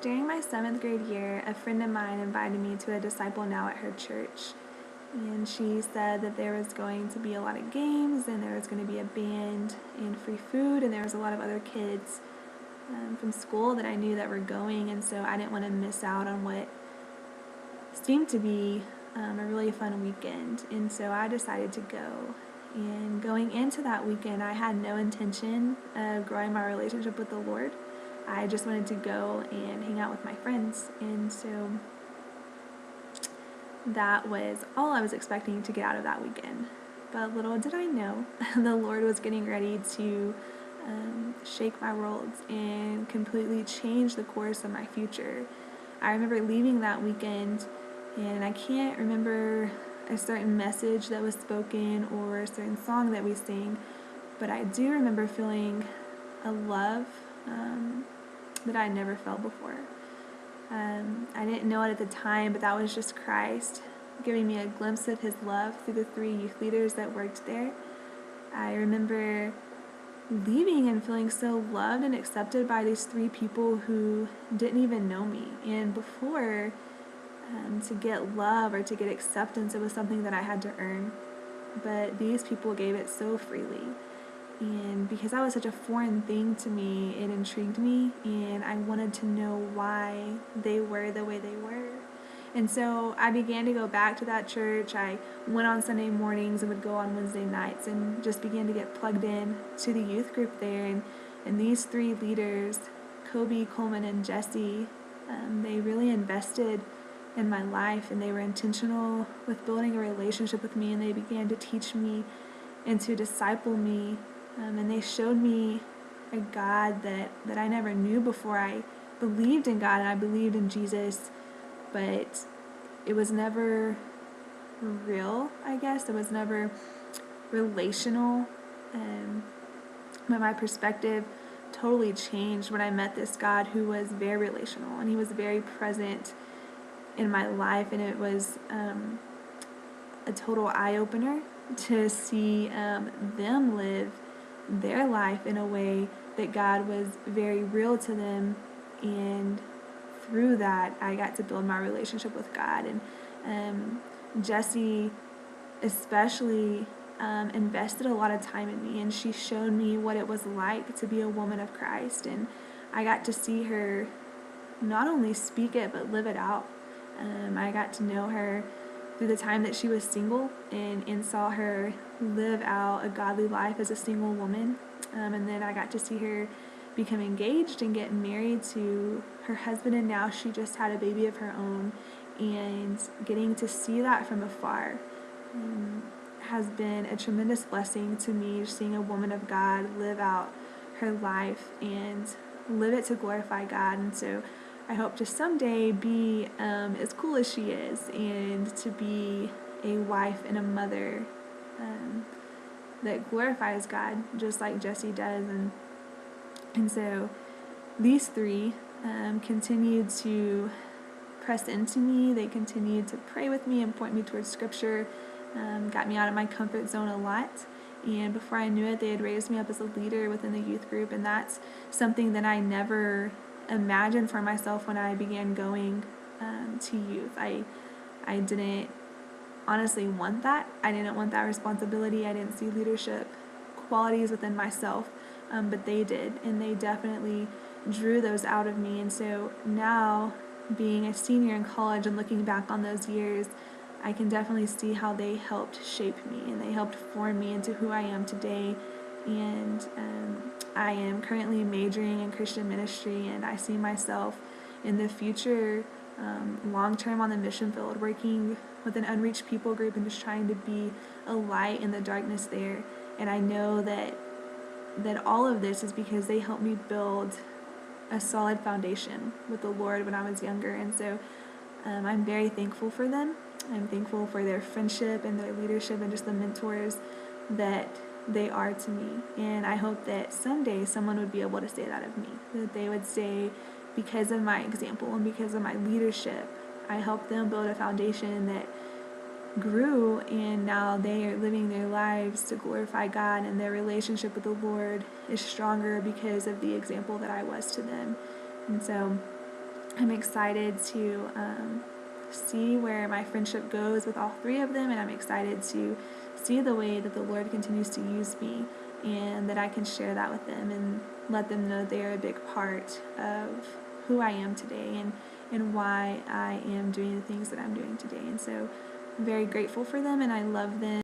During my 7th grade year, a friend of mine invited me to a Disciple Now at her church. And she said that there was going to be a lot of games, and there was going to be a band and free food, and there was a lot of other kids from school that I knew that were going, and so I didn't want to miss out on what seemed to be a really fun weekend. And so I decided to go. And going into that weekend, I had no intention of growing my relationship with the Lord. I just wanted to go and hang out with my friends. And so that was all I was expecting to get out of that weekend. But little did I know, the Lord was getting ready to shake my world and completely change the course of my future. I remember leaving that weekend, and I can't remember a certain message that was spoken or a certain song that we sang, but I do remember feeling a love that I never felt before. I didn't know it at the time, but that was just Christ giving me a glimpse of his love through the 3 youth leaders that worked there. I remember leaving and feeling so loved and accepted by these 3 people who didn't even know me. And before, to get love or to get acceptance, it was something that I had to earn. But these people gave it so freely. And because that was such a foreign thing to me, it intrigued me, and I wanted to know why they were the way they were. And so I began to go back to that church. I went on Sunday mornings and would go on Wednesday nights and just began to get plugged in to the youth group there. And these 3 leaders, Kobe, Coleman, and Jesse, they really invested in my life, and they were intentional with building a relationship with me, and they began to teach me and to disciple me. And they showed me a God that I never knew before. I believed in God and I believed in Jesus, but it was never real, I guess. It was never relational. But my perspective totally changed when I met this God who was very relational, and he was very present in my life, and it was a total eye-opener to see them live their life in a way that God was very real to them, and through that I got to build my relationship with God. And Jessie especially invested a lot of time in me, and she showed me what it was like to be a woman of Christ, and I got to see her not only speak it but live it out. I got to know her through the time that she was single, and saw her live out a godly life as a single woman. And then I got to see her become engaged and get married to her husband, and now she just had a baby of her own. And getting to see that from afar has been a tremendous blessing to me, seeing a woman of God live out her life and live it to glorify God. And so I hope to someday be as cool as she is, and to be a wife and a mother that glorifies God just like Jessie does. And so these 3 continued to press into me. They continued to pray with me and point me towards Scripture, got me out of my comfort zone a lot. And before I knew it, they had raised me up as a leader within the youth group, and that's something that I never imagined for myself when I began going to youth. I didn't honestly want that. I didn't want that responsibility. I didn't see leadership qualities within myself, but they did, and they definitely drew those out of me. And so now, being a senior in college and looking back on those years, I can definitely see how they helped shape me, and they helped form me into who I am today. And I am currently majoring in Christian ministry, and I see myself in the future long-term on the mission field, working with an unreached people group and just trying to be a light in the darkness there. And I know that all of this is because they helped me build a solid foundation with the Lord when I was younger. And so I'm very thankful for them. I'm thankful for their friendship and their leadership and just the mentors that they are to me. And I hope that someday someone would be able to say that of me, that they would say, because of my example and because of my leadership, I helped them build a foundation that grew, and now they are living their lives to glorify God, and their relationship with the Lord is stronger because of the example that I was to them. And so I'm excited to see where my friendship goes with all three of them, and I'm excited to see the way that the Lord continues to use me, and that I can share that with them and let them know they're a big part of who I am today and why I am doing the things that I'm doing today. And so I'm very grateful for them, and I love them.